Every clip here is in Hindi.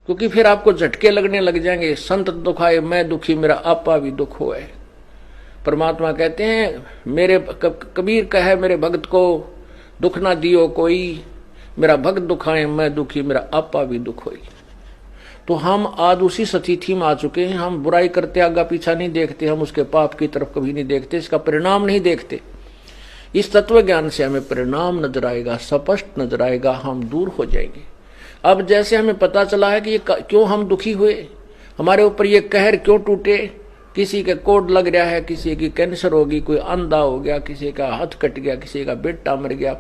क्योंकि फिर आपको झटके लगने लग जाएंगे। संत दुखाए मैं दुखी, मेरा आपा भी दुख होए। परमात्मा कहते हैं मेरे कबीर कहे मेरे भक्त को दुख ना दियो कोई, मेरा भक्त दुखाए मैं दुखी, मेरा आपा भी दुख होई। तो हम आज उसी स्थिति में आ चुके हैं। हम बुराई करते आगा पीछा नहीं देखते, हम उसके पाप की तरफ कभी नहीं देखते, इसका परिणाम नहीं देखते। इस तत्व ज्ञान से हमें परिणाम नजर आएगा, स्पष्ट नजर आएगा, हम दूर हो जाएंगे। अब जैसे हमें पता चला है कि ये क्यों हम दुखी हुए, हमारे ऊपर ये कहर क्यों टूटे, किसी के कोड लग रहा है, किसी की कैंसर होगी, कोई अंधा हो गया, किसी का हाथ कट गया, किसी का बेटा मर गया,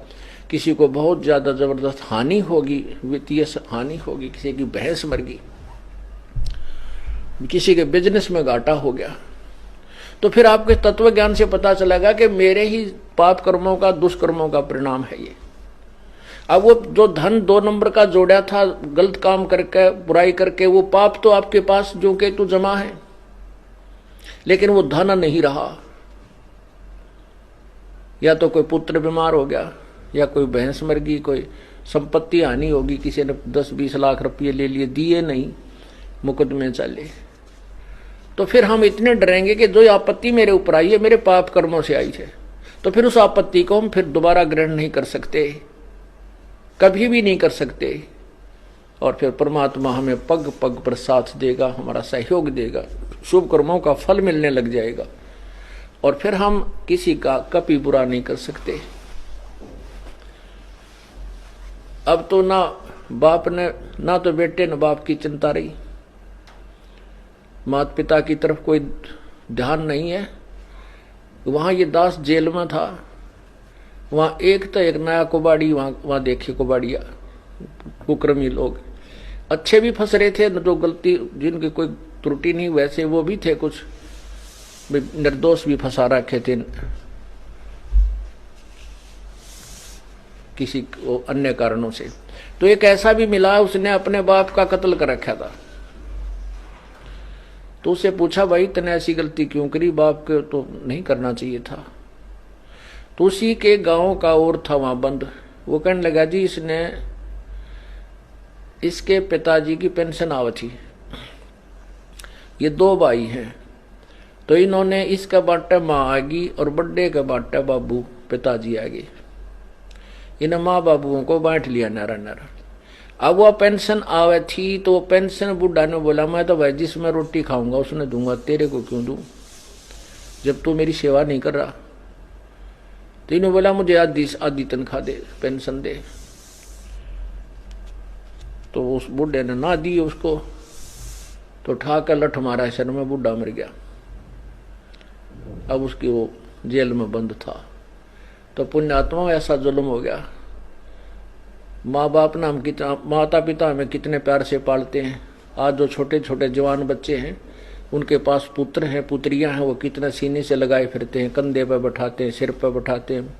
किसी को बहुत ज्यादा जबरदस्त हानि होगी, वित्तीय हानि होगी, किसी की भैंस मर गई, किसी के बिजनेस में घाटा हो गया। तो फिर आपके तत्व ज्ञान से पता चलेगा कि मेरे ही पाप कर्मों का, दुष्कर्मों का परिणाम है ये। अब वो जो धन 2 नंबर का जोड़ा था गलत काम करके, बुराई करके, वो पाप तो आपके पास जो के तो जमा है, लेकिन वो धन नहीं रहा। या तो कोई पुत्र बीमार हो गया, या कोई भैंस मर गई, कोई संपत्ति हानि होगी, किसी ने 10-20 लाख रुपये ले लिए, दिए नहीं, मुकदमे चले। तो फिर हम इतने डरेंगे कि जो आपत्ति मेरे ऊपर आई है मेरे पाप कर्मों से आई है, तो फिर उस आपत्ति को हम फिर दोबारा ग्रहण नहीं कर सकते, कभी भी नहीं कर सकते। और फिर परमात्मा हमें पग पग पर साथ देगा, हमारा सहयोग देगा, शुभ कर्मों का फल मिलने लग जाएगा, और फिर हम किसी का कभी बुरा नहीं कर सकते। अब तो ना बाप ने, ना तो बेटे न बाप की चिंता रही, माता पिता की तरफ कोई ध्यान नहीं है। वहां ये दास जेल में था, वहां एक तो एक नया कुबाड़ी, वहां देखे कुबाड़िया कुकर्मी लोग, अच्छे भी फंस रहे थे, न जो गलती जिनकी कोई त्रुटि नहीं वैसे वो भी थे, कुछ निर्दोष भी फंसा रखे थे किसी अन्य कारणों से। तो एक ऐसा भी मिला, उसने अपने बाप का कत्ल कर रखा था। तो उसे पूछा भाई तने ऐसी गलती क्यों करी, बाप के तो नहीं करना चाहिए था। तो उसी के गांव का और था वहां बंद, वो कहने लगा जी इसने, इसके पिताजी की पेंशन आवती, ये 2 भाई हैं, तो इन्होंने इसका बाटा माँ आगी और बड्डे का बाटा बाबू पिताजी आगे, इन माँ बाबुओं को बांट लिया नारा नारा। अब वह पेंशन आवे थी, तो पेंशन बुढ़ा ने बोला मैं तो भाई जिसमें रोटी खाऊंगा उसने दूंगा, तेरे को क्यों दूं जब तू मेरी सेवा नहीं कर रहा। तो इन्होंने बोला मुझे आधी तनख्वाह दे, पेंशन दे। तो उस बुढ़े ने ना दी उसको, तो उठा कर लठ मारा सर में, बुढ़ा मर गया। अब उसकी वो जेल में बंद था। तो पुण्यात्मा ऐसा जुल्म हो गया। माँ बाप ना हम कितना, माता पिता हमें कितने प्यार से पालते हैं। आज जो छोटे छोटे जवान बच्चे हैं उनके पास पुत्र हैं, पुत्रियां हैं, वो कितना सीने से लगाए फिरते हैं, कंधे पर बैठाते हैं, सिर पर बैठाते हैं,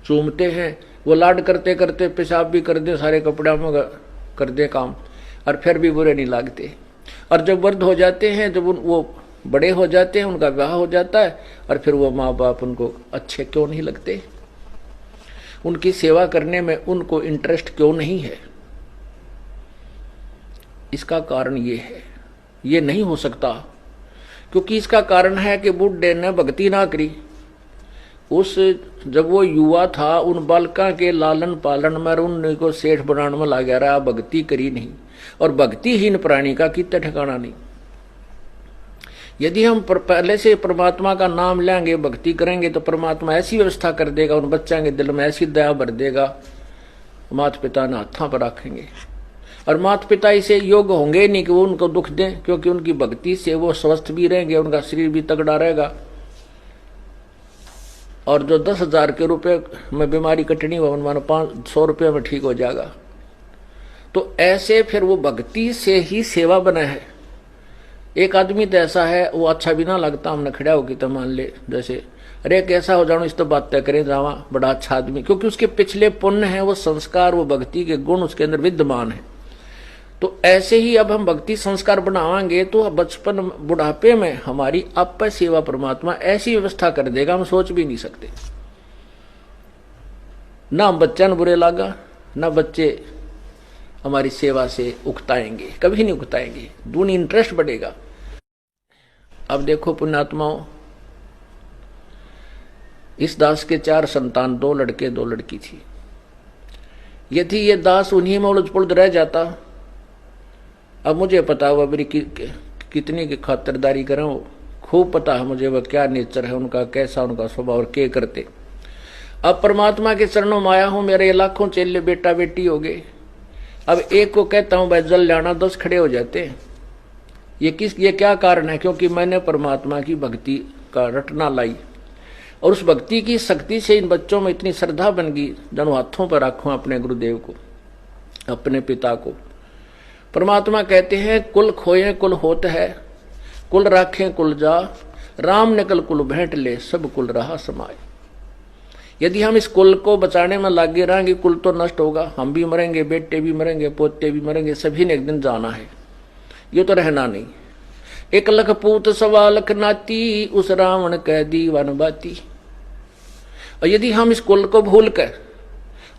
चूमते हैं। वो लाड करते करते पेशाब भी कर दे, सारे कपड़ों में कर दे काम, और फिर भी बुरे नहीं लगते। और जब वृद्ध हो जाते हैं, जब वो बड़े हो जाते हैं, उनका विवाह हो जाता है, और फिर वो माँ बाप उनको अच्छे क्यों नहीं लगते, उनकी सेवा करने में उनको इंटरेस्ट क्यों नहीं है। इसका कारण ये है, ये नहीं हो सकता, क्योंकि इसका कारण है कि बुढ़े ने भक्ति ना करी। उस जब वो युवा था उन बालका के लालन पालन में उनको सेठ बनाने में लगा रहा, भक्ति करी नहीं। और भक्तिहीन प्राणी का कितना ठिकाना नहीं। यदि हम पहले से परमात्मा का नाम लेंगे, भक्ति करेंगे, तो परमात्मा ऐसी व्यवस्था कर देगा, उन बच्चों के दिल में ऐसी दया भर देगा, माता पिता ने हाथों पर रखेंगे। और माता पिता इसे योग्य होंगे नहीं कि वो उनको दुख दें, क्योंकि उनकी भक्ति से वो स्वस्थ भी रहेंगे, उनका शरीर भी तगड़ा रहेगा। और जो 10,000 के रुपए में बीमारी कटनी हो, मानो 500 रुपये में ठीक हो जाएगा। तो ऐसे फिर वो भक्ति से ही सेवा बना है। एक आदमी तो ऐसा है, वो अच्छा भी ना लगता, हमने खड़ा होगी तो मान ले जैसे अरे कैसा हो जाओ, इस तो बात तय करें जावा, बड़ा अच्छा आदमी, क्योंकि उसके पिछले पुण्य है, वो संस्कार, वो भक्ति के गुण उसके अंदर विद्यमान है। तो ऐसे ही अब हम भक्ति संस्कार बनावाएंगे तो बचपन बुढ़ापे में हमारी आप सेवा परमात्मा ऐसी व्यवस्था कर देगा, हम सोच भी नहीं सकते। ना हम बच्चन बुरे लागा, ना बच्चे हमारी सेवा से उकताएंगे, कभी नहीं उकताएंगे, दूनी इंटरेस्ट बढ़ेगा। अब देखो पुण्यात्माओं, इस दास के 4 संतान, 2 लड़के 2 लड़की थी। यदि ये दास उन्हीं में उलझ पुलझ रह जाता, अब मुझे पता हुआ मेरी कितनी की खातिरदारी करें, खूब पता है मुझे वह क्या नेचर है उनका, कैसा उनका स्वभाव और क्या करते। अब परमात्मा के चरणों में आया हूं, मेरे लाखों चेले बेटा बेटी हो गए। अब एक को कहता हूं भाई जल लाना, 10 खड़े हो जाते हैं। ये क्या कारण है? क्योंकि मैंने परमात्मा की भक्ति का रटना लाई, और उस भक्ति की शक्ति से इन बच्चों में इतनी श्रद्धा बन गई, जन हाथों पर रखूं अपने गुरुदेव को, अपने पिता को। परमात्मा कहते हैं कुल खोए कुल होत है, कुल राखें कुल जा, राम निकल कुल भेंट ले, सब कुल रहा समाए। यदि हम इस कुल को बचाने में लगे रहेंगे, कुल तो नष्ट होगा, हम भी मरेंगे, बेटे भी मरेंगे, पोते भी मरेंगे, सभी ने एक दिन जाना है, ये तो रहना नहीं। 1 लख पूत 1.25 लख नाती, उस रावण कह दी वन बाती। और यदि हम इस कुल को भूल कर,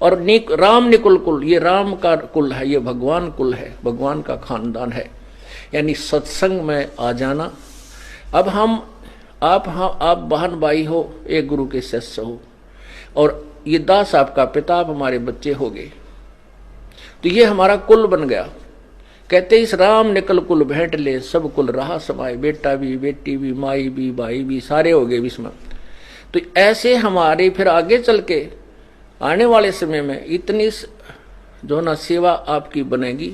और राम निकुल कुल, ये राम का कुल है, ये भगवान कुल है, भगवान का खानदान है, यानी सत्संग में आ जाना। अब आप बहन भाई हो, एक गुरु के शिष्य हो, और ये दास आपका पिता, आप हमारे बच्चे हो गए, तो ये हमारा कुल बन गया। कहते इस राम निकल कुल भेंट ले, सब कुल रहा समाए, बेटा भी बेटी भी माई भी भाई भी सारे हो गए इसमें। तो ऐसे हमारे फिर आगे चल के आने वाले समय में इतनी जो ना सेवा आपकी बनेगी,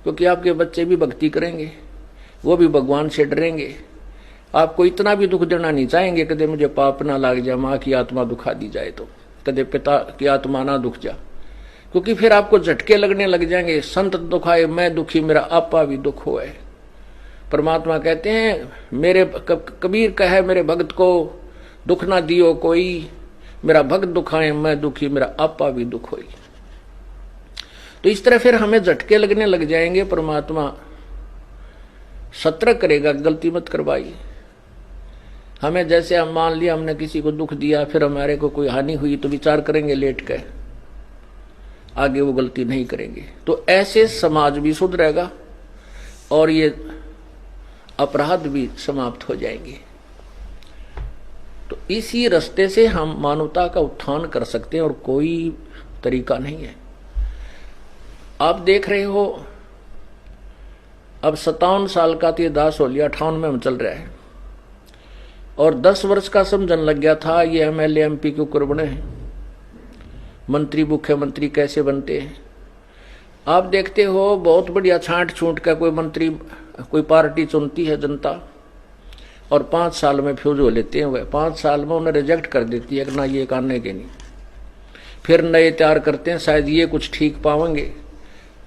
क्योंकि आपके बच्चे भी भक्ति करेंगे, वो भी भगवान से डरेंगे, आपको इतना भी दुख देना नहीं चाहेंगे कदे मुझे पाप ना लाग जाए, माँ की आत्मा दुखा दी जाए तो, कदे पिता की आत्मा ना दुख जा, क्योंकि फिर आपको झटके लगने लग जाएंगे। संत दुखाए मैं दुखी, मेरा आपा भी दुख होए। परमात्मा कहते हैं मेरे कबीर कहे मेरे भगत को दुख ना दियो कोई, मेरा भक्त दुखाए मैं दुखी, मेरा आपा भी दुख होई। तो इस तरह फिर हमें झटके लगने लग जाएंगे, परमात्मा सतर्क करेगा, गलती मत करवाई। हमें जैसे हम मान लिया हमने किसी को दुख दिया, फिर हमारे को कोई हानि हुई तो विचार करेंगे लेट के, आगे वो गलती नहीं करेंगे। तो ऐसे समाज भी सुधरेगा और ये अपराध भी समाप्त हो जाएंगे। तो इसी रास्ते से हम मानवता का उत्थान कर सकते हैं और कोई तरीका नहीं है। आप देख रहे हो अब 57 साल का तो ये दास हो लिया, 58 में हम चल रहा है, और 10 वर्ष का समझन लग गया था ये MLA MP के ऊपर बने हैं, मंत्री मुख्यमंत्री कैसे बनते हैं। आप देखते हो बहुत बढ़िया छांट छूट का कोई मंत्री कोई पार्टी चुनती है जनता, और 5 साल में फ्यूज हो लेते हैं, वह 5 साल में उन्हें रिजेक्ट कर देती है कि ना ये करने के नहीं, फिर नए तैयार करते हैं शायद ये कुछ ठीक पाएंगे,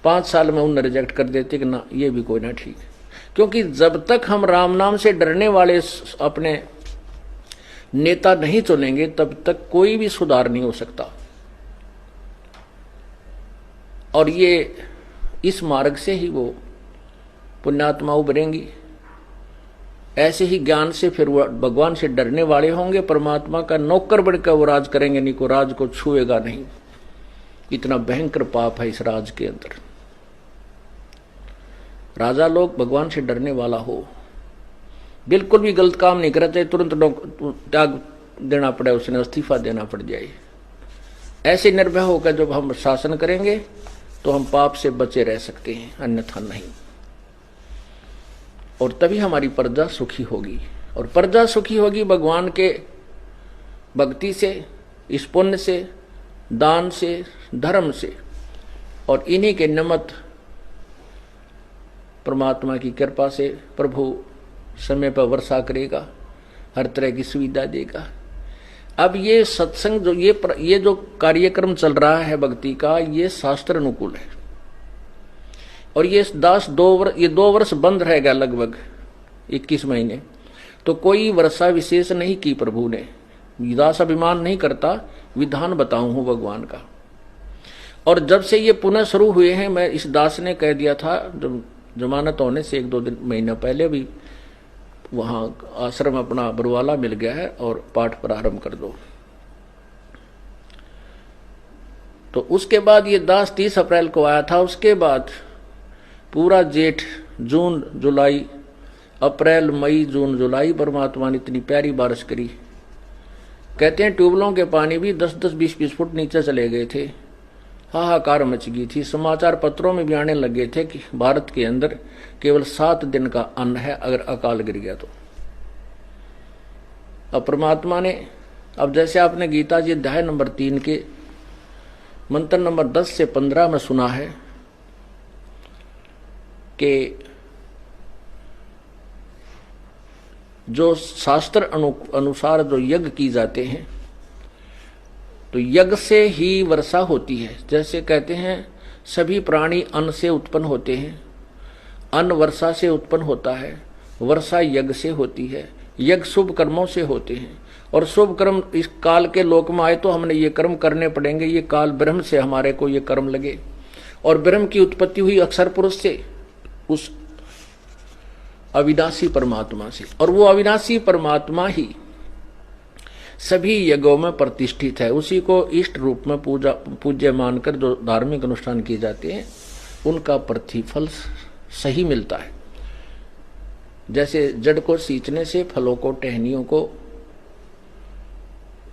5 साल में उन्हें रिजेक्ट कर देते कि ना ये भी कोई ना ठीक। क्योंकि जब तक हम राम नाम से डरने वाले अपने नेता नहीं चुनेंगे तब तक कोई भी सुधार नहीं हो सकता। और ये इस मार्ग से ही वो पुण्यात्मा उभरेंगी, ऐसे ही ज्ञान से फिर वो भगवान से डरने वाले होंगे, परमात्मा का नौकर बनकर वो राज करेंगे, नहीं को राज को छुएगा नहीं। इतना भयंकर पाप है इस राज के अंदर। राजा लोग भगवान से डरने वाला हो, बिल्कुल भी गलत काम नहीं करते, तुरंत त्याग देना पड़े, उसने इस्तीफा देना पड़ जाए। ऐसे निर्भय होकर जब हम शासन करेंगे तो हम पाप से बचे रह सकते हैं, अन्यथा नहीं। और तभी हमारी प्रजा सुखी होगी, और प्रजा सुखी होगी भगवान के भक्ति से, इस पुण्य से, दान से, धर्म से, और इन्हीं के निमित्त परमात्मा की कृपा से प्रभु समय पर वर्षा करेगा, हर तरह की सुविधा देगा। अब ये सत्संग जो ये जो कार्यक्रम चल रहा है भक्ति का, ये शास्त्र अनुकूल है, और ये दास 2 वर्ष बंद रहेगा लगभग 21 महीने, तो कोई वर्षा विशेष नहीं की प्रभु ने। दास अभिमान नहीं करता, विधान बताऊं हूं भगवान का। और जब से ये पुनः शुरू हुए हैं, मैं इस दास ने कह दिया था जब जमानत होने से 1-2 महीना पहले भी, वहां आश्रम अपना बरवाला मिल गया है और पाठ प्रारंभ कर दो। तो उसके बाद ये दास 30 अप्रैल को आया था। उसके बाद पूरा जेठ, जून, जुलाई, अप्रैल, मई, जून, जुलाई परमात्मा ने इतनी प्यारी बारिश करी। कहते हैं ट्यूबलों के पानी भी 10-10, 20-20 फुट नीचे चले गए थे। हाहाकार मच गई थी। समाचार पत्रों में भी आने लगे थे कि भारत के अंदर केवल 7 दिन का अन्न है अगर अकाल गिर गया तो। अब परमात्मा ने, अब जैसे आपने गीता जी अध्याय नंबर 3 के मंत्र नंबर 10 से 15 में सुना है कि जो शास्त्र अनुसार जो यज्ञ की जाते हैं तो यज्ञ से ही वर्षा होती है। जैसे कहते हैं सभी प्राणी अन्न से उत्पन्न होते हैं, अन्न वर्षा से उत्पन्न होता है, वर्षा यज्ञ से होती है, यज्ञ शुभ कर्मों से होते हैं। और शुभ कर्म इस काल के लोक में आए तो हमने ये कर्म करने पड़ेंगे। ये काल ब्रह्म से हमारे को ये कर्म लगे। और ब्रह्म की उत्पत्ति हुई अक्षर पुरुष से, उस अविनाशी परमात्मा से। और वो अविनाशी परमात्मा ही सभी यज्ञों में प्रतिष्ठित है। उसी को इष्ट रूप में पूज्य मानकर जो धार्मिक अनुष्ठान किए जाते हैं उनका प्रतिफल सही मिलता है। जैसे जड़ को सींचने से फलों को, टहनियों को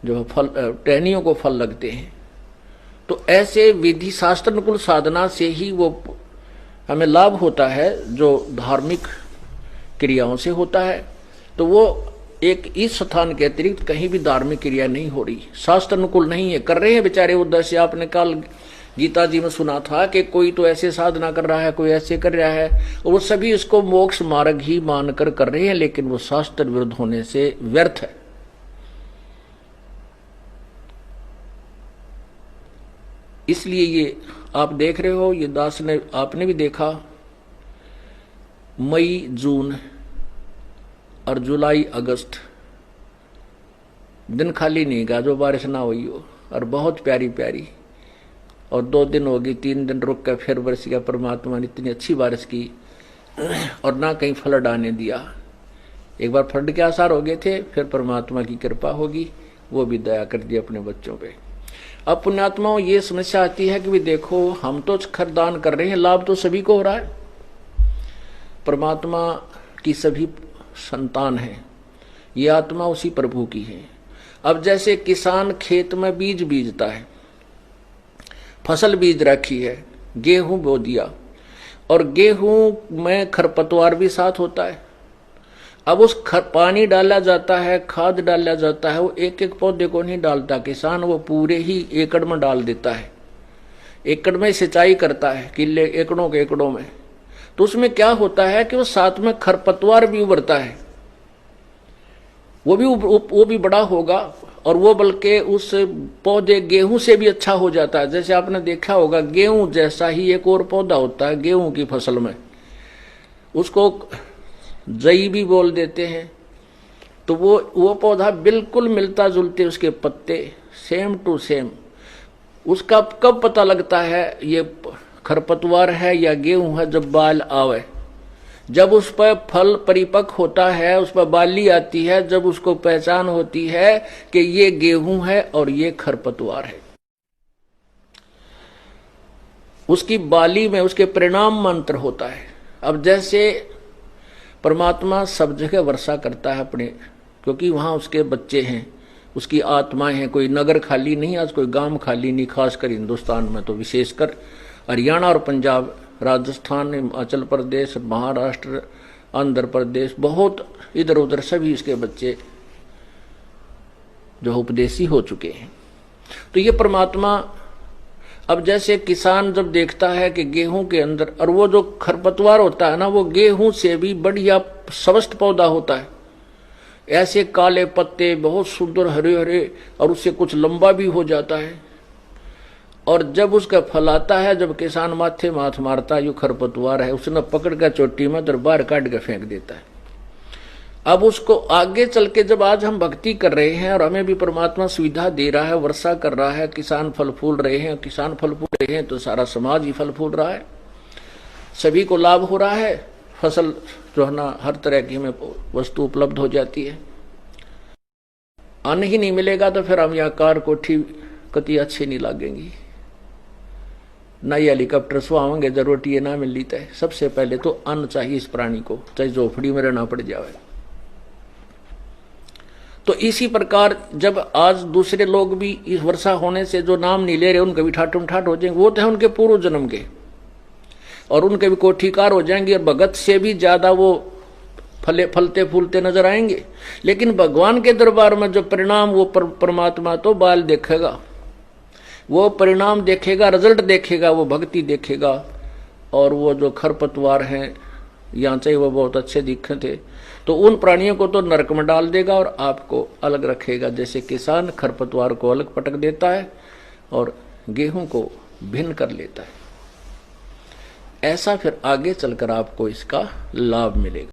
जो फल, टहनियों को फल लगते हैं, तो ऐसे विधि शास्त्र अनुकूल साधना से ही वो हमें लाभ होता है जो धार्मिक क्रियाओं से होता है। तो वो एक इस स्थान के अतिरिक्त कहीं भी धार्मिक क्रिया नहीं हो रही, शास्त्र अनुकूल नहीं है। कर रहे हैं बेचारे उद्देश्य। आपने कल गीता जी में सुना था कि कोई तो ऐसे साधना कर रहा है, कोई ऐसे कर रहा है, और वो सभी इसको मोक्ष मार्ग ही मानकर कर रहे हैं, लेकिन वो शास्त्र विरुद्ध होने से व्यर्थ है। इसलिए ये आप देख रहे हो, ये दास ने, आपने भी देखा, मई, जून और जुलाई, अगस्त दिन खाली नहीं गया जो बारिश ना हुई हो, और बहुत प्यारी प्यारी। और 2 दिन हो गई, 3 दिन रुक कर फिर बरस गया। परमात्मा ने इतनी अच्छी बारिश की और ना कहीं फ्लड आने दिया। एक बार फ्लड के आसार हो गए थे, फिर परमात्मा की कृपा होगी, वो भी दया कर दी अपने बच्चों पे। अब पुण्यात्माओं ये समस्या आती है कि भी देखो हम तो खरदान कर रहे हैं, लाभ तो सभी को हो रहा है, परमात्मा की सभी संतान है, ये आत्मा उसी प्रभु की है। अब जैसे किसान खेत में बीज बीजता है, फसल बीज रखी है, गेहूं बो दिया, और गेहूं में खरपतवार भी साथ होता है। अब उस पानी डाला जाता है, खाद डाला जाता है, वो एक एक पौधे को नहीं डालता किसान, वो पूरे ही एकड़ में डाल देता है। एकड़ में सिंचाई करता है, किले एकड़ों के एकड़ों में। तो उसमें क्या होता है कि वो साथ में खरपतवार भी उभरता है, वो भी बड़ा होगा, और वो बल्कि उस पौधे गेहूं से भी अच्छा हो जाता है। जैसे आपने देखा होगा गेहूं जैसा ही एक और पौधा होता है गेहूं की फसल में, उसको जई भी बोल देते हैं। तो वो पौधा बिल्कुल मिलता जुलते, उसके पत्ते सेम टू सेम। उसका कब पता लगता है ये खरपतवार है या गेहूं है? जब बाल आवे, जब उस पर फल परिपक्व होता है, उस पर बाली आती है, जब उसको पहचान होती है कि ये गेहूं है और ये खरपतवार है। उसकी बाली में उसके परिणाम मंत्र होता है। अब जैसे परमात्मा सब जगह वर्षा करता है अपने, क्योंकि वहां उसके बच्चे हैं, उसकी आत्माएं हैं। कोई नगर खाली नहीं, आज कोई गांव खाली नहीं, खासकर हिंदुस्तान में तो विशेषकर हरियाणा और पंजाब, राजस्थान, हिमाचल प्रदेश, महाराष्ट्र, आंध्र प्रदेश, बहुत इधर उधर सभी इसके बच्चे जो उपदेशी हो चुके हैं। तो ये परमात्मा, अब जैसे किसान जब देखता है कि गेहूं के अंदर, और वो जो खरपतवार होता है ना, वो गेहूं से भी बढ़िया स्वस्थ पौधा होता है, ऐसे काले पत्ते बहुत सुंदर हरे हरे, और उससे कुछ लंबा भी हो जाता है। और जब उसका फल आता है, जब किसान माथे माथ मारता है, यो खरपतवार है, उसने पकड़ कर चोटी में तो बाहर काट के फेंक देता है। अब उसको आगे चल के जब आज हम भक्ति कर रहे हैं और हमें भी परमात्मा सुविधा दे रहा है, वर्षा कर रहा है, किसान फल फूल रहे हैं, किसान फल फूल रहे हैं, तो सारा समाज ही फल फूल रहा है, सभी को लाभ हो रहा है। फसल जो है ना, हर तरह की हमें वस्तु उपलब्ध हो जाती है। अन्न ही नहीं मिलेगा तो फिर हम यहाँ कार कोठी कति अच्छी नहीं लगेंगी। ना ये हेलीकॉप्टर सुहावेंगे, जरूरत ये ना मिली है। सबसे पहले तो अन्न चाहिए इस प्राणी को, चाहे झोपड़ी में रहना पड़ जाए। तो इसी प्रकार जब आज दूसरे लोग भी इस वर्षा होने से जो नाम नहीं ले रहे, उनके भी ठाठुम ठाठ हो जाएंगे, वो तो है उनके पूर्व जन्म के, और उनके भी कोठीकार हो जाएंगे, और भगत से भी ज्यादा वो फलते फूलते नजर आएंगे। लेकिन भगवान के दरबार में जो परिणाम, वो परमात्मा तो बाल देखेगा, वो परिणाम देखेगा, रिजल्ट देखेगा, वो भक्ति देखेगा। और वो जो खरपतवार हैं, यहाँ चाहिए वो बहुत अच्छे दिखे थे, तो उन प्राणियों को तो नरक में डाल देगा और आपको अलग रखेगा। जैसे किसान खरपतवार को अलग पटक देता है और गेहूं को भिन्न कर लेता है, ऐसा फिर आगे चलकर आपको इसका लाभ मिलेगा।